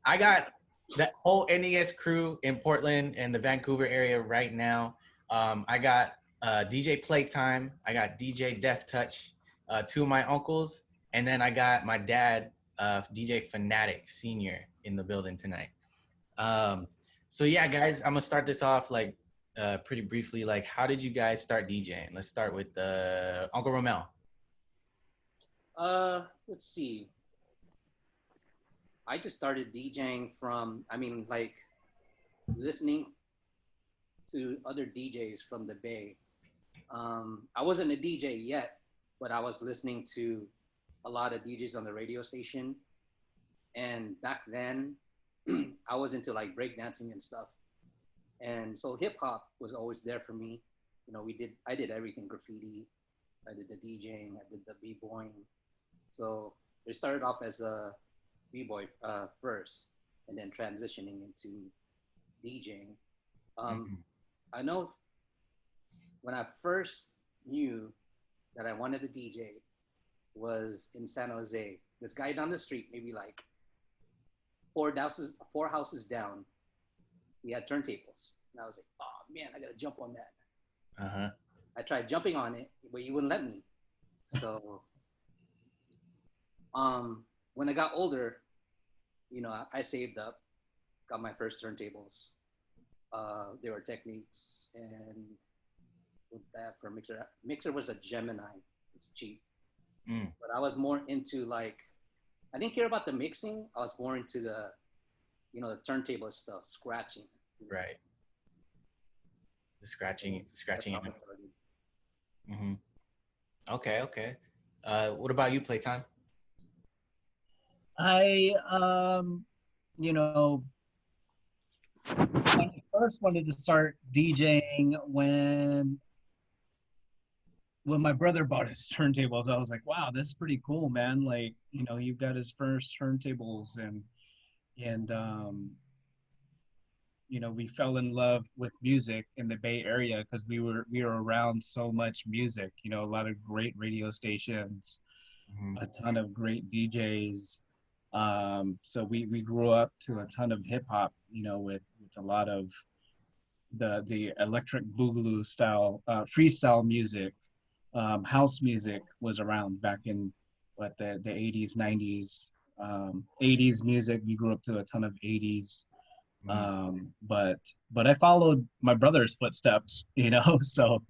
I got that whole NES crew in Portland and the Vancouver area right now. I got DJ Playtime. I got DJ Deathtouch, two of my uncles, and then I got my dad, DJ Fanatic Senior, in the building tonight. Um, so yeah, guys, I'm gonna start this off like pretty briefly. Like, how did you guys start DJing? Let's start with Uncle Romel. Let's see. I just started DJing from, like listening to other DJs from the Bay. I wasn't a DJ yet, but I was listening to a lot of DJs on the radio station. And back then, I was into like breakdancing and stuff. And so hip hop was always there for me. You know, I did everything: graffiti, I did the DJing, I did the b-boying. So it started off as a b-boy first, and then transitioning into DJing. I know when I first knew that I wanted to DJ was in San Jose. This guy down the street, maybe like four houses down, he had turntables. And I was like, oh man, I gotta jump on that. I tried jumping on it, but he wouldn't let me. So when I got older, you know, I saved up, got my first turntables. There were Techniques, and with that for mixer. Mixer was a Gemini. It's cheap. But I was more into like, I didn't care about the mixing. I was more into the, you know, the turntable stuff, scratching. Right. The scratching. Okay. What about you, Playtime? I, you know, I first wanted to start DJing when my brother bought his turntables. I was like, wow, this is pretty cool, man. Like, you know, he got his first turntables and you know, we fell in love with music in the Bay Area because we were around so much music, you know, a lot of great radio stations, a ton of great DJs. So we grew up to a ton of hip hop, you know, with a lot of the electric boogaloo style, freestyle music. House music was around back in the 80s, 90s, 80s music. We grew up to a ton of 80s. But I followed my brother's footsteps, you know, so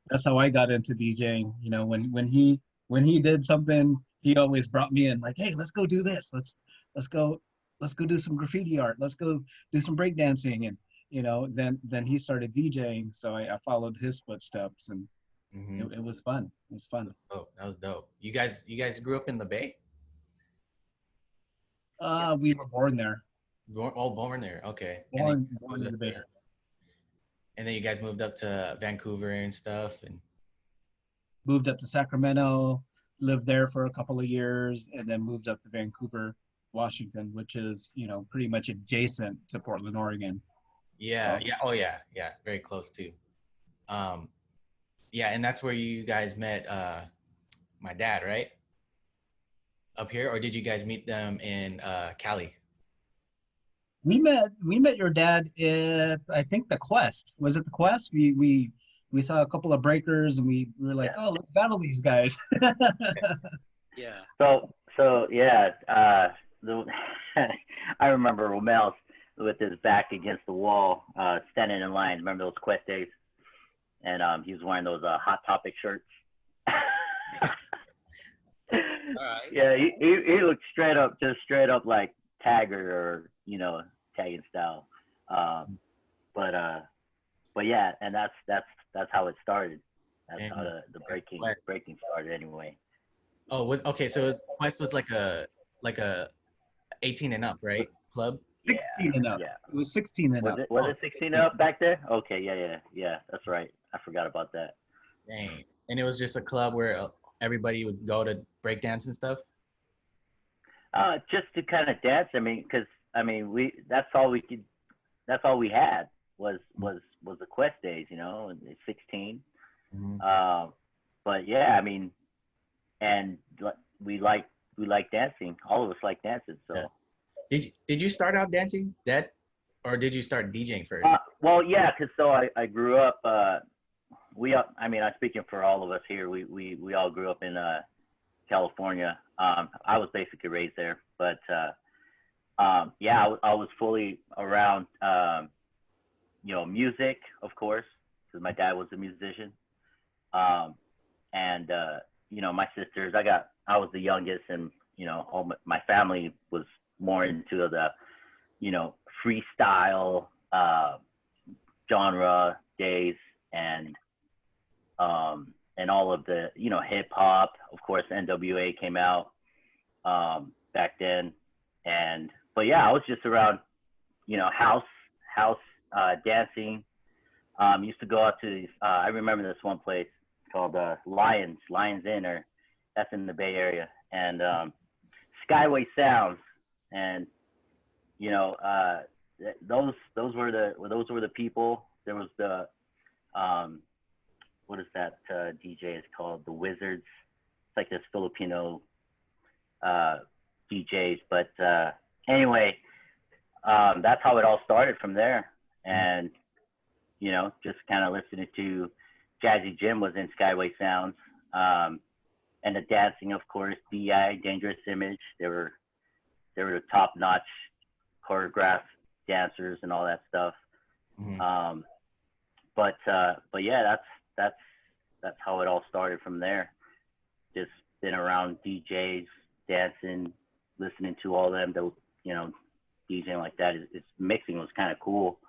that's how I got into DJing. You know, when he did something, he always brought me in like, hey, let's go do this. Let's go do some graffiti art. Let's go do some breakdancing. And, you know, then he started DJing. So I followed his footsteps, and it was fun. It was fun. Oh, that was dope. You guys grew up in the Bay? We were born there. Born there. Okay. Born in the Bay. And then you guys moved up to Vancouver and stuff, and moved up to Sacramento, lived there for a couple of years, and then moved up to Vancouver, Washington, which is, you know, pretty much adjacent to Portland, Oregon. Yeah. Oh yeah. Very close too. Yeah, and that's where you guys met my dad, right? Up here, or did you guys meet them in Cali? We met your dad at, I think, the Quest. Was it the Quest? We saw a couple of breakers, and we were like, oh, let's battle these guys. Yeah. So yeah, I remember Romel with his back against the wall, standing in line. Remember those Quest days? And he was wearing those Hot Topic shirts. All right. Yeah, he looked straight up like Tagger, or, you know, tagging style. But yeah, and that's how it started. That's how the breaking started anyway. Oh, okay. So Quest was like a 18 and up, right? Club. 16 and up. Yeah. It was 16 and up. Was it 16 and up back there? Okay, yeah. That's right. I forgot about that. Dang. And it was just a club where everybody would go to break dance and stuff. Just to kind of dance. I mean, because that's all we had was the Quest days, you know, and 16. But yeah, I mean, and we like dancing. All of us like dancing. So Did you start out dancing, Dad, or did you start DJing first? Well, yeah, because so I grew up. I mean, I'm speaking for all of us here. We all grew up in California. I was basically raised there, but yeah, I was fully around, music, of course, because my dad was a musician. And my sisters, I was the youngest, and all my family was more into the, freestyle genre days, and all of the, hip hop. Of course, NWA came out back then, but yeah, I was just around, house dancing. Used to go out to these. I remember this one place called Lions Inn, or that's in the Bay Area, and Skyway Sounds, and those were the people. There was the what is that DJ is called, the Wizards. It's like this Filipino DJs, but anyway, that's how it all started from there, and just kind of listening to Jazzy Jim was in Skyway Sounds, and the dancing, of course, DI, Dangerous Image. They were the top-notch choreographed dancers and all that stuff. Mm-hmm. But yeah, that's how it all started from there. Just been around DJs, dancing, listening to all them. DJing like that. It's mixing was kind of cool.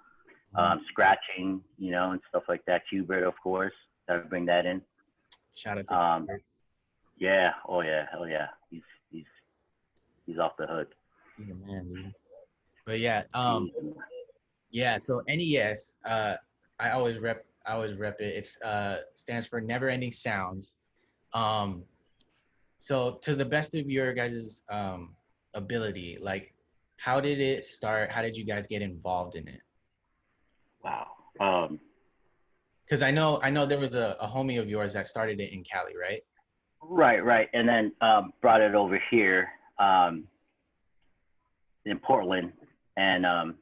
Scratching, and stuff like that. Hubert, of course, gotta bring that in. Shout out to Hubert. Yeah, oh yeah, hell yeah. He's off the hook. He's a man, dude. But yeah, yeah. So NES, I always rep it. It's stands for Never Ending Sounds. So to the best of your guys' ability, like, how did it start? How did you guys get involved in it? Wow. Because I know there was a homie of yours that started it in Cali, right? Right, and then brought it over here in Portland, and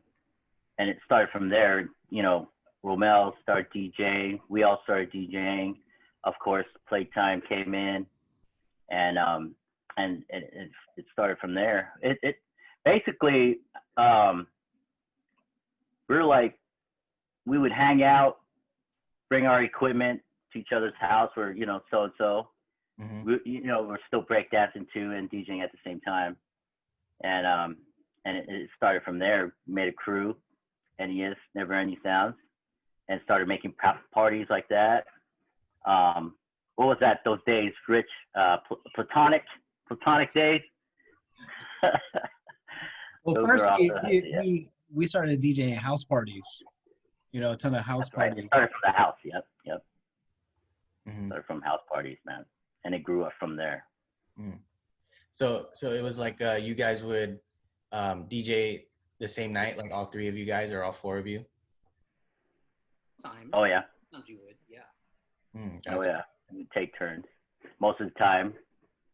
it started from there. Romel started DJing. We all started DJing. Of course, Playtime came in, and it started from there. It basically, we would hang out, bring our equipment to each other's house, or so and so. We're still breakdancing too and DJing at the same time, and it started from there. Made a crew, NES, Never Ending Sounds, and started making parties like that. What was that? Those days, Rich? Platonic days. Well, first we started DJing house parties. A ton of house parties. It started from the house. Yep. Mm-hmm. Started from house parties, man, and it grew up from there. Mm. So it was like you guys would DJ the same night, like all three of you guys, or all four of you? Times. Oh yeah. Sometimes you would, yeah. Gotcha. Oh yeah. And we'd take turns. Most of the time,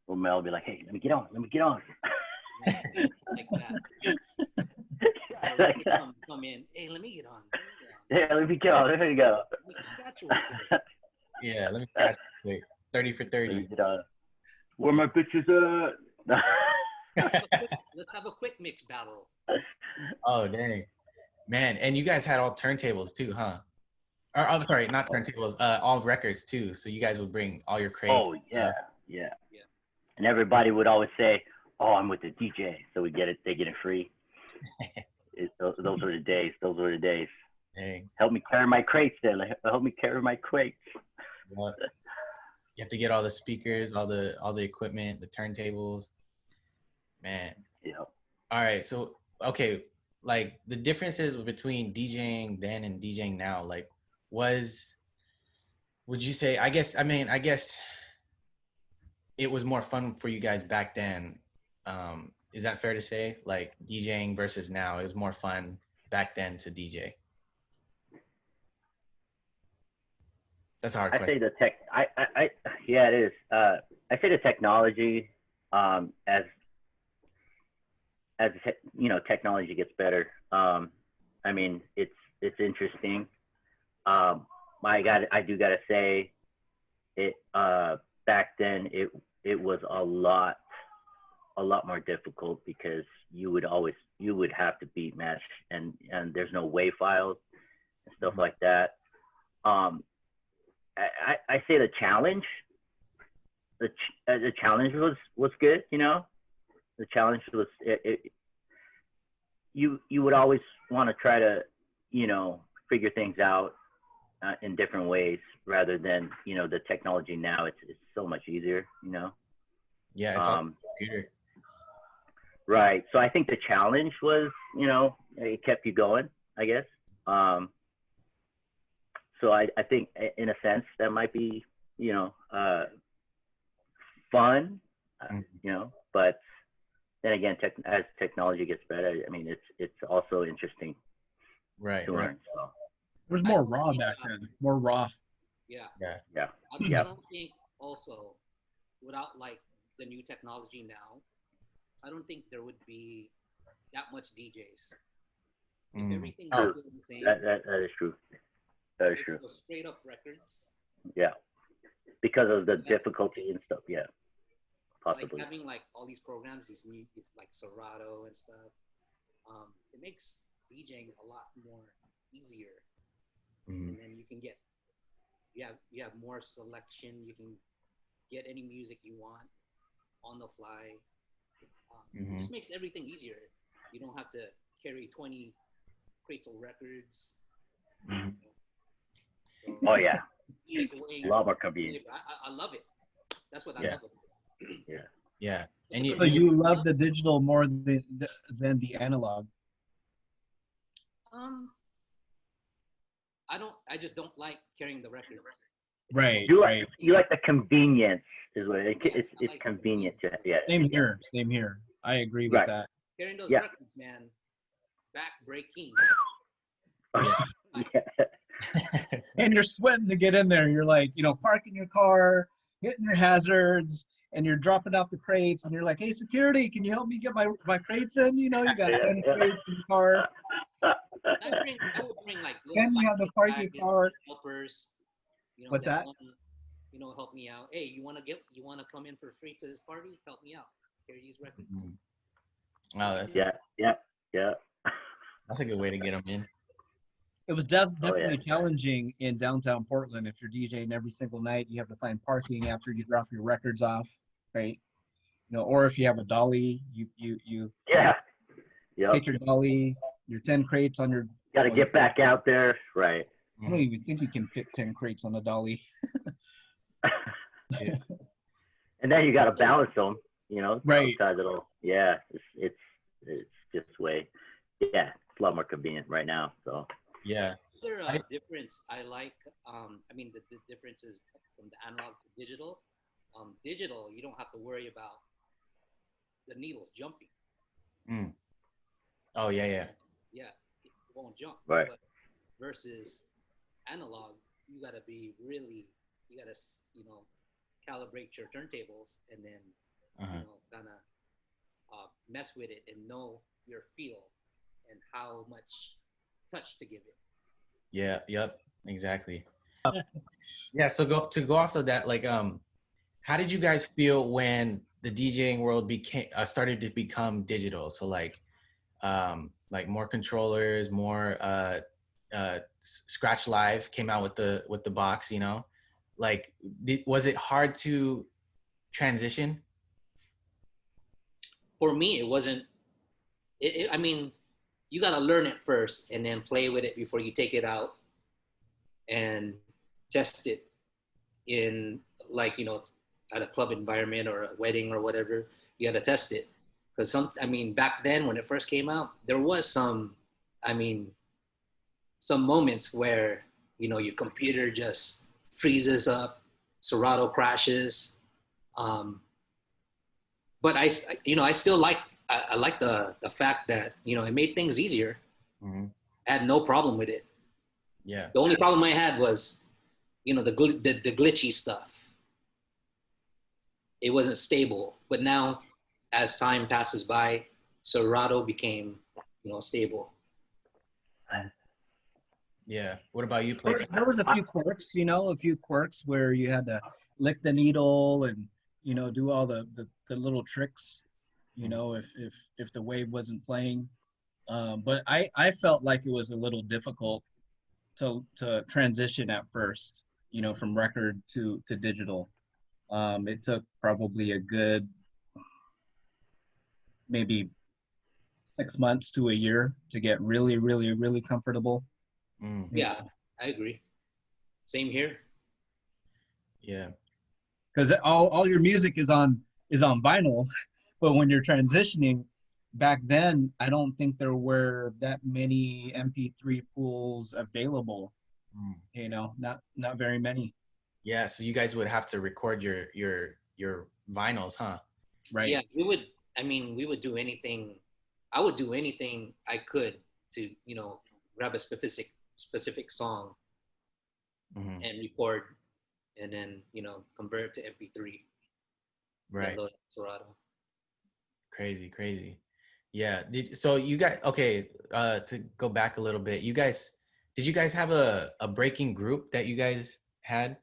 Romel would be like, "Hey, let me get on." Like that. Come in. Hey, let me get on. Yeah, let me go. There you go. Yeah, let me catch quick. 30 for 30. Where my bitches at? Let's have a quick mix battle. Oh dang, man! And you guys had all turntables too, huh? Or I'm sorry, not turntables. All records too. So you guys would bring all your crates. Oh yeah. And everybody would always say, "Oh, I'm with the DJ," so we get it. They get it free. Those were the days. Dang. Help me carry my crates, there. Help me carry my crates. Well, you have to get all the speakers, all the equipment, the turntables. Man. Yeah. All right. So okay, like the differences between DJing then and DJing now, like would you say? I guess it was more fun for you guys back then. Is that fair to say? Like DJing versus now, it was more fun back then to DJ. That's a hard question. I say yeah, it is. I say the technology, as you know, technology gets better. I mean, it's interesting. I do gotta say, it back then it was a lot more difficult because you would have to beat match, and there's no WAV files and stuff like that. I say the challenge was good, you know. The challenge was you would always want to try to, you know, figure things out in different ways rather than, you know, the technology now. It's so much easier, you know. Yeah, it's on the computer. Right. So I think the challenge was, you know, it kept you going, I guess. So I think in a sense that might be, you know, fun, you know, but then again, as technology gets better, I mean, it's also interesting Right. to learn. So. It was more raw back then, more raw. Yeah. Yeah. I don't think also, without like the new technology now, I don't think there would be that much DJs. If everything is still the same. That is true. That is true. Straight up records. Yeah. Because of the difficulty and stuff. Yeah. Possibly. Like having like all these programs, these like Serato and stuff, it makes DJing a lot more easier. And then you can get, you have more selection. You can get any music you want on the fly. It just makes everything easier. You don't have to carry 20 crates of records. So, oh yeah, a lot more convenient. I love it. That's what I love about it. Yeah. And so you love the digital more than the analog? I just don't like carrying the records. Right. You right. like the convenience, is what it's like convenient to, yeah. Same here. I agree with that. Carrying those records, man, back breaking. And you're sweating to get in there. You're like, you know, parking your car, hitting your hazards, and you're dropping off the crates, and you're like, hey, security, can you help me get my crates in? You know, you got 10 crates in the car. I would bring like Then you have to park your car. Helpers. You know, what's that? You know, help me out. Hey, you want to come in for free to this party? Help me out. Carry these records. Oh, that's yeah. That's a good way to get them in. It was definitely challenging in downtown Portland. If you're DJing every single night, you have to find parking after you drop your records off, right? You know, or if you have a dolly, you take your dolly, your 10 crates on your. Got to get back out there, right? I don't even think you can fit 10 crates on a dolly. And then you got to balance them, you know. Right. It's just way, it's a lot more convenient right now. So. Yeah. Another difference I like, I mean, the difference is from the analog to digital. Digital, you don't have to worry about the needles jumping. Oh, yeah. Yeah, it won't jump. Right. But versus analog, you got to you know, calibrate your turntables and then, you know, kind of mess with it and know your feel and how much touch to give it. Yeah. Yep. Exactly. Yeah. So go off of that. Like, how did you guys feel when the DJing world started to become digital? So like more controllers, more Scratch Live came out with the box. You know, like was it hard to transition? For me, it wasn't. I mean, you got to learn it first and then play with it before you take it out and test it in, like, you know, at a club environment or a wedding or whatever. You got to test it because back then when it first came out, there was some moments where, you know, your computer just freezes up, Serato crashes. But I still like the fact that, you know, it made things easier. I had no problem with it. Yeah. The only problem I had was, you know, the glitchy stuff. It wasn't stable. But now, as time passes by, Serato became, stable. Yeah. What about you, There, Playtime? there was a few quirks, a few quirks where you had to lick the needle and do all the little tricks, if the wave wasn't playing. But I felt like it was a little difficult to transition at first, from record to digital. It took probably a good maybe 6 months to a year to get really, really, really comfortable. Mm, Yeah, I agree. Same here. yeah. Because all your music is on vinyl, but when you're transitioning, back then I don't think there were that many MP3 pools available. Mm. Not very many. Yeah. So you guys would have to record your vinyls, huh? Right. Yeah, we would do anything. I would do anything I could to, grab a specific song Mm-hmm. and record, and then, convert it to MP3. Right. Then load it to Serato. Crazy, crazy. Yeah. So you guys, okay, to go back a little bit, did you guys have a breaking group that you guys had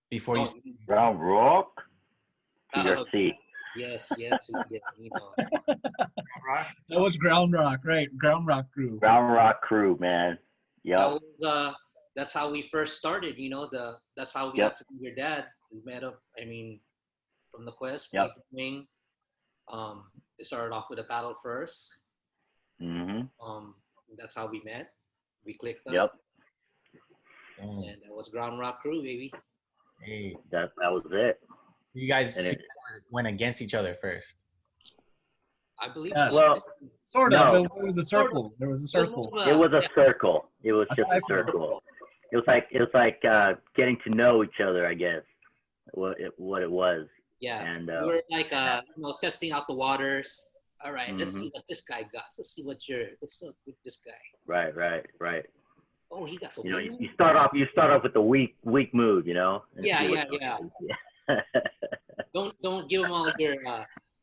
before you? Oh, Ground Rock, uh, TRC. yes, yes, we did, That was Ground Rock, right? Ground Rock crew. Ground Rock crew, man. That Yep. was that's how we first started. That's how we Yep. got to know your dad. We met up. From the Quest, Yep. Playtime. It started off with a battle first. Mm-hmm. That's how we met. We clicked up, Yep. Oh, and that was Ground Rock Crew, baby. hey, That was it. you guys And went against each other first. I believe Yeah. so. Well, Sort no. of. It was a circle. There was a circle. It was a Yeah. circle. It was A just a cycle. circle. It was like getting to know each other, I guess. What it was. Yeah, And we were like testing out the waters. All right, let's Mhm. see what this guy got. Let's see what's up with this guy. Right. Oh, he got some. You start off with the weak mood, and Yeah. yeah. Don't give him all your.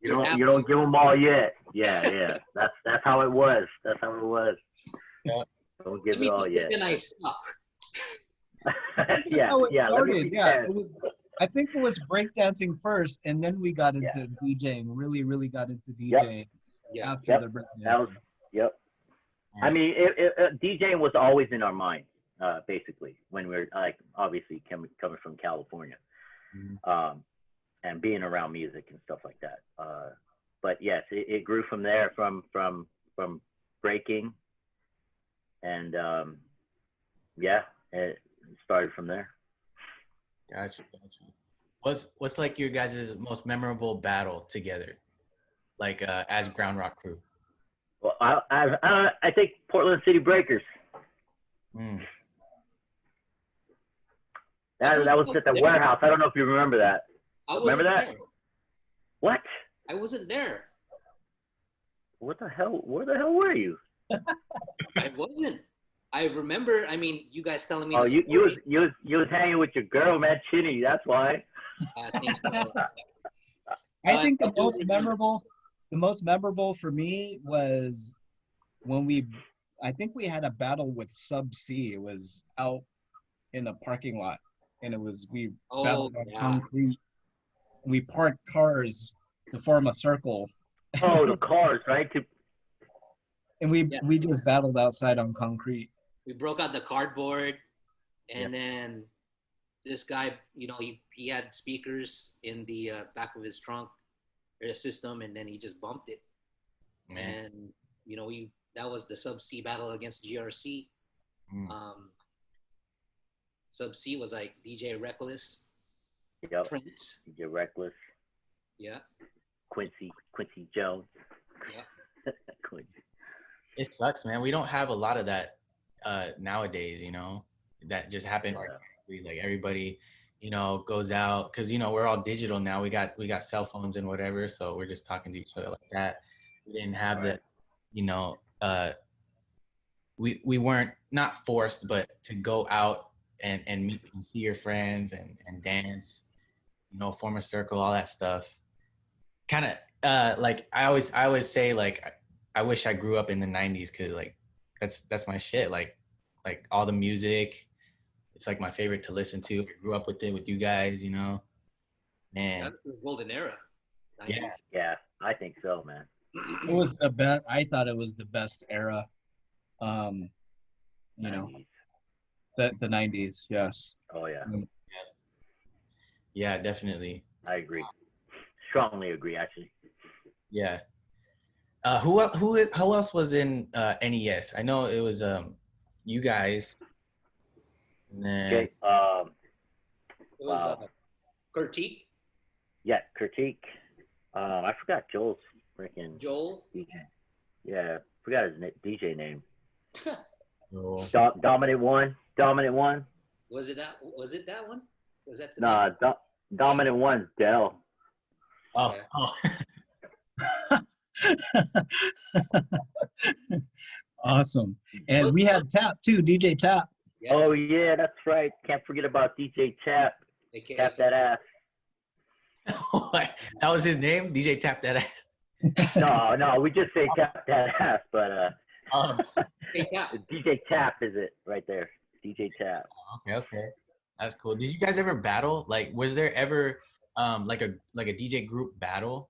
You don't give them all yet. Yeah. That's how it was. Yeah. Don't give it all yet. And I suck. That's yeah. how it Let me started. be Yeah, fair. I think it was breakdancing first, and then we got into DJing. Really, really got into DJing Yeah. after Yep. the That was breakdancing. yep. Yeah. I mean, DJing was always in our mind, basically, when we were obviously coming from California, Mhm. and being around music and stuff like that. But yes, it grew from there, from breaking, and it started from there. Gotcha. What's like your guys' most memorable battle together, like as Ground Rock Crew? Well, I think Portland City Breakers. Mm. That was at the warehouse. I don't know if you remember that. I Remember wasn't that? there. What? I wasn't there. What the hell? Where the hell were you? I wasn't. I remember. You guys telling me. Oh, the story. you was hanging with your girl, man, Chinny. That's why. I think so. I think I the do most remember. memorable for me was when I think we had a battle with Sub C. It was out in the parking lot, and we battled on concrete. We parked cars to form a circle. Oh, the cars, right? And we just battled outside on concrete. We broke out the cardboard, and then this guy, he had speakers in the back of his trunk or the system, and then he just bumped it. Man. And that was the Sub C battle against GRC. Sub C was like DJ Reckless, Prince, DJ Reckless, Quincy Jones. Quincy. It sucks, man. We don't have a lot of that nowadays, that just happened organically. Like everybody, goes out because we're all digital now. We got cell phones and whatever, so we're just talking to each other like that. We didn't have that, we weren't not forced, but to go out and meet and see your friends and dance, form a circle, all that stuff. Kind of like I always say like I wish I grew up in the 90s because like that's my shit. Like all the music, it's like my favorite to listen to. I grew up with it with you guys, you know. Man, That's the golden era, yeah, 90s. Yeah, I think so, man. It was the best. I thought it was the best era. Um, you know, 90s. the 90s. Yes. Oh yeah, Mm. yeah, definitely. I agree. Strongly agree, actually. Yeah. Who else was in NES? I know it was you guys, and then Okay. It was Wow. Critique, Yeah, critique. I forgot Joel's freaking Joel. DJ. Yeah, forgot his DJ name. oh, Dominant One. Dominant One. Was it that? Was it that one? Was that the name? Nah, Dominant One's Dell. oh, Okay. oh. Awesome. And we had Tap too, DJ Tap. Yeah. Oh yeah, that's right. Can't forget about DJ Tap. AKA Tap that ass. That was his name, DJ Tap That Ass. No, we just say tap that ass, but Um, DJ Tap is it right there. DJ Tap. okay, that's cool. Did you guys ever battle? Like, was there ever like a DJ group battle?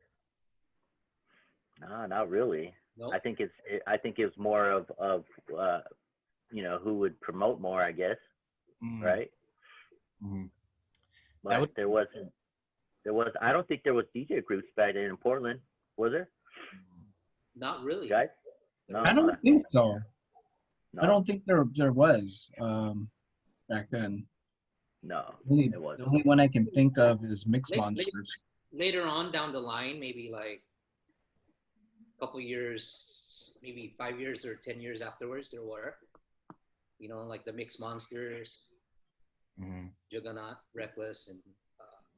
No, not really. Nope. I think it's more of who would promote more, I guess, Mm, right? mhm. But would- there was I don't think there was DJ groups back then in Portland, was there, Not really. guys? No, I don't think so. no, I don't think there was back then. no, The it wasn't. only one I can think of is Mix Maybe- Monsters. Later on down the line, maybe like a couple years, maybe 5 years or 10 years afterwards, there were, like the Mixed Monsters, Mhm. Juggernaut, Reckless, and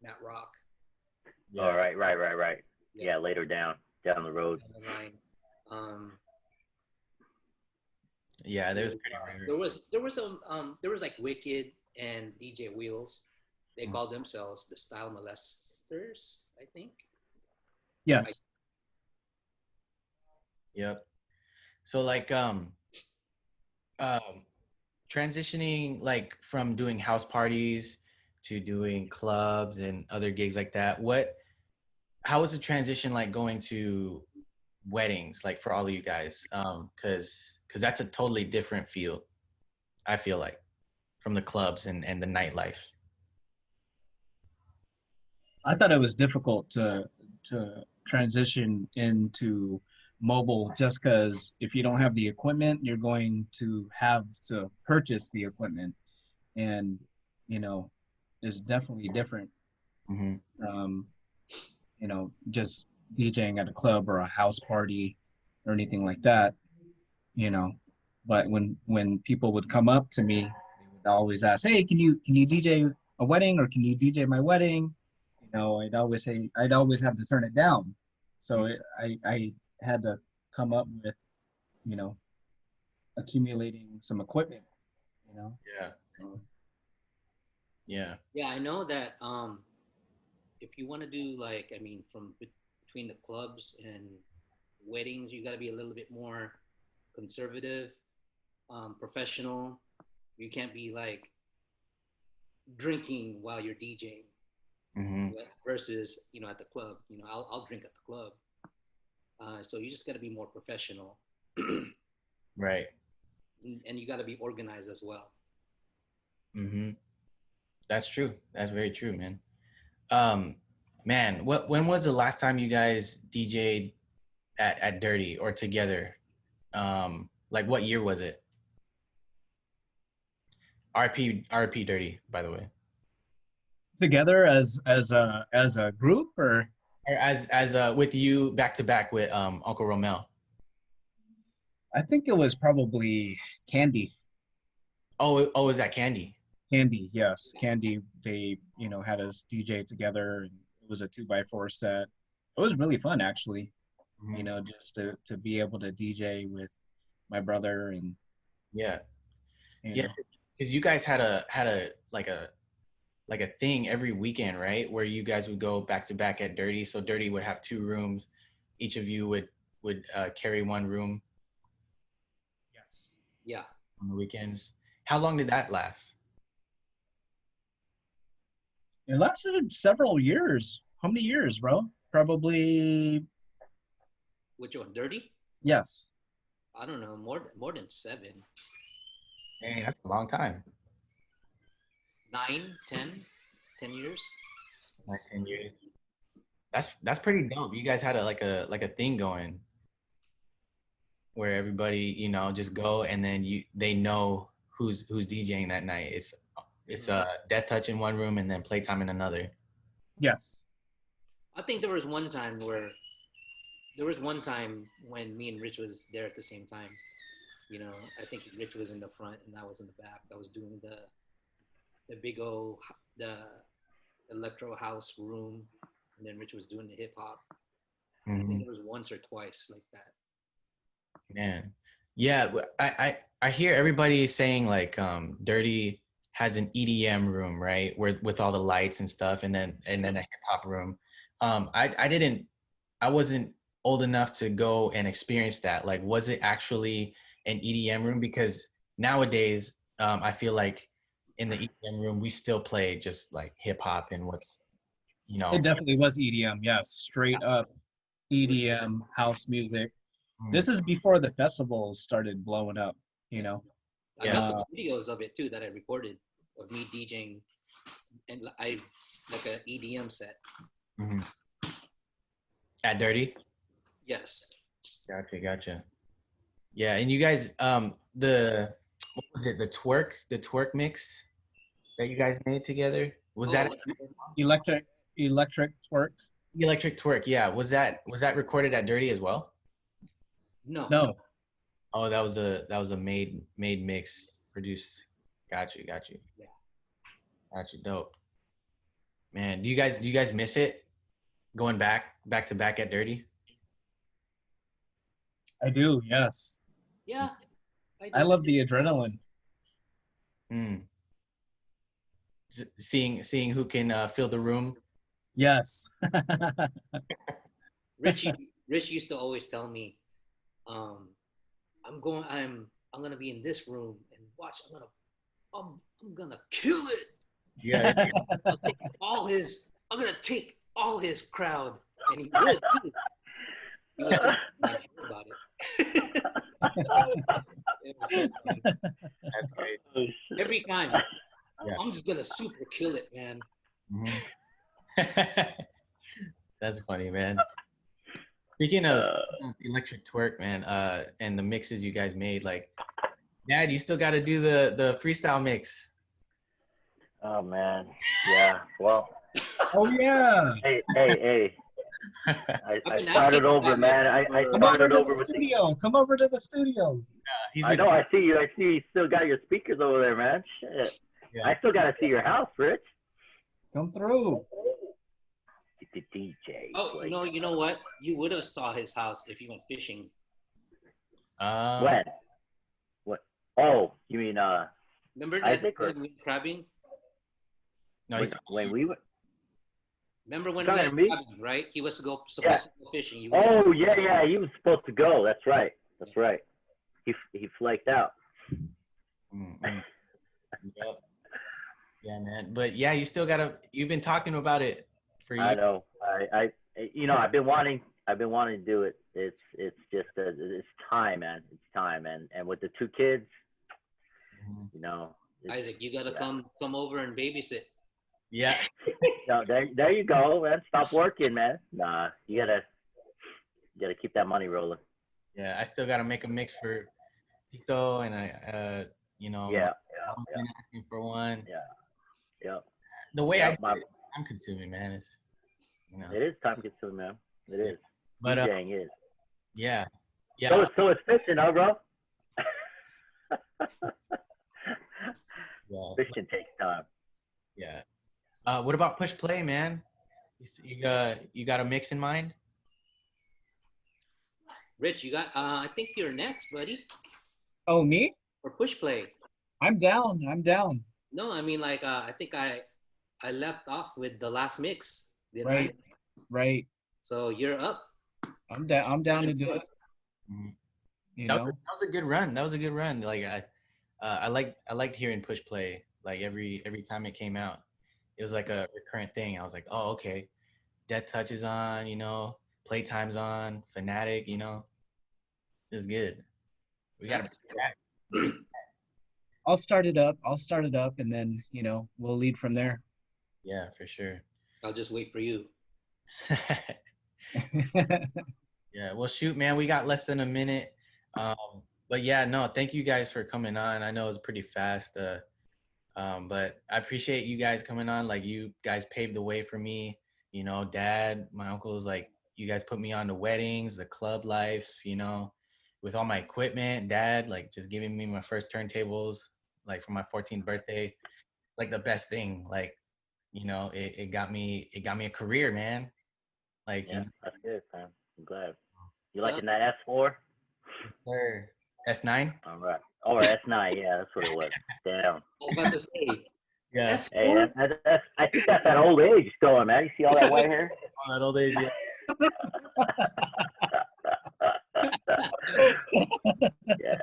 Matt Rock. Yeah. All right. Yeah, later down the road. Down the line. Yeah, there's pretty rare. There was like Wicked and DJ Wheels. They Mm. called themselves the Style Molesters, I think. Yes. Yep. So like transitioning like from doing house parties to doing clubs and other gigs like that, how was the transition like going to weddings like for all of you guys? Cause that's a totally different field, I feel like, from the clubs and the nightlife. I thought it was difficult to transition into mobile just because if you don't have the equipment, you're going to have to purchase the equipment, and it's definitely different Mm-hmm. from just DJing at a club or a house party or anything like that. But when people would come up to me, they would always ask, "Hey, can you DJ a wedding, or can you DJ my wedding?" I'd always say I'd always have to turn it down. So I had to come up with, accumulating some equipment, Yeah. So, Yeah. Yeah, I know that if you want to do from between the clubs and weddings, you got to be a little bit more conservative, professional. You can't be like drinking while you're DJing. Mm-hmm. Versus at the club, I'll drink at the club. So you just got to be more professional, Right. and you got to be organized as well. Mm-hmm. That's true. That's very true, man. Man, when was the last time you guys DJ'd at Dirty or together? Like what year was it? RP Dirty, by the way. together as a group, or Or as with you back to back with Uncle Romel. I think it was probably Candy. Oh, is that Candy? Candy, yes, Candy. They had us DJ together, and it was a 2x4 set. It was really fun, actually. Mhm. Just to be able to DJ with my brother, and Yeah. you Yeah, know. because you guys had a like a thing every weekend, right? Where you guys would go back to back at Dirty. So Dirty would have two rooms each of you would carry one room Yes. Yeah. on the weekends. How long did that last? It lasted several years. How many years, bro? Probably, Which one? Dirty? yes. I don't know. More than 7, Dang, that's a long time. 9, 10 years. Like 10 years. That's pretty dope. You guys had a thing going where everybody, you know, just go and then they know who's DJing that night. It's Deathtouch in one room and then Playtime in another. Yes. I think there was one time when me and Rich was there at the same time. You know, I think Rich was in the front and I was in the back. I was doing the big old the electro house room, and then Rich was doing the hip hop. I think it was once or twice like that. Man, yeah, I hear everybody saying like Dirty has an EDM room, right, where with all the lights and stuff, and then a hip hop room. I wasn't old enough to go and experience that. Like, was it actually an EDM room? Because nowadays, I feel like in the EDM room we still play just like hip hop and what's, you know. It definitely was EDM. Yes. Straight up EDM house music. This is before the festivals started blowing up, you know. I got some videos of it too that I recorded of me DJing, and I like an EDM set. At Dirty? Yes. Gotcha. Yeah, and you guys, what was it, the twerk mix that you guys made together? Was that electric twerk? Electric Twerk? Yeah, was that recorded at Dirty as well? No. Oh, that was a made mix produced. Got you. Yeah. Got you. Dope. Man, do you guys miss it? Going back to back at Dirty? I do, yes. Yeah. I love the adrenaline. Seeing who can fill the room. Yes. Rich used to always tell me, I'm gonna be in this room and watch. I'm gonna kill it. Yeah. I'm gonna take all his crowd, and he would. He would talk about it. It was so funny. That's great. Every time, Yeah. I'm just gonna super kill it, man. That's funny, man. Speaking of Electric Twerk, man, and the mixes you guys made, like, Dad, you still got to do the freestyle mix. Oh man, yeah. Well. Oh yeah. Hey. I started over, man. I Come over started to over the with studio. Come over to the studio. I know. I see you. I see you still got your speakers over there, man. Shit. Yeah. I still got to see your house, Rich. Come through. The DJ. Oh, you know what? You would have saw his house if you went fishing. When? What? Oh, you mean remember that we went crabbing? No, when we went. Remember when we went crabbing, right? He was supposed to go fishing. Yeah. He was supposed to go. That's right. He flaked out. Yep. Yeah, man. But yeah, you've been talking about it for years. I know. I've been wanting to do it. It's just it's time, man. It's time, and with the 2 kids, you know. Isaac, you gotta come over and babysit. Yeah. No, there you go, man. Stop working, man. Nah, you gotta keep that money rolling. Yeah, I still gotta make a mix for Tito, and I I'm asking for one. Yeah. The way I'm consuming, man, is it is time consuming, man. It is. But DJing is. Yeah. So it's fishing, huh, bro? Yeah. Fishing takes time. Yeah. What about push play, man? You got a mix in mind? Rich, you got I think you're next, buddy. Oh, me? For push play. I'm down. No, I mean, like I think I left off with the last mix. Right. So you're up. I'm down to do it. Mhm. You That know. was, that was a good run. That was a good run. Like I liked hearing push play. Like every time it came out, it was like a recurrent thing. I was like, oh okay, Deathtouch is on. You know, Playtime's on. Fanatic. You know, it's good. We gotta Nice. bring it I'll start it up. And then we'll lead from there. yeah, for sure. I'll just wait for you. Yeah. Well, shoot, man, we got less than a minute. But yeah, no, thank you guys for coming on. I know it's pretty fast. But I appreciate you guys coming on. Like you guys paved the way for me. You know, dad, my uncles, like you guys put me on the weddings, the club life, you know, with all my equipment, dad, like just giving me my first turntables, like for my 14th birthday, like the best thing. Like, you know, it got me a career, man. Like, you Yeah, know, that's good, man. I'm glad. You Yeah. liking that S4? sir. S9? All right. Or S9, yeah, that's what it was. Damn. I was about to say, Yeah. that's Hey, cool. that's I think that's that old age going, man. You see all that white hair? Oh, that old age, yeah. Yeah.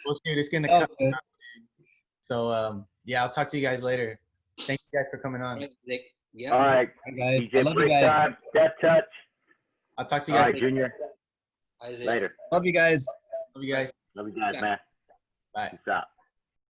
Well, shoot, it's gonna Oh, come. man. So, yeah, I'll talk to you guys later. Thank you guys for coming on. Right, Nick. Yeah. All right. Hi, guys. I DJ love you guys. Playtime, Deathtouch. I'll talk to All you guys right, Junior. Isaac. Later. Love you guys. Love you guys. Love you guys, Yeah. man. Bye. Peace out.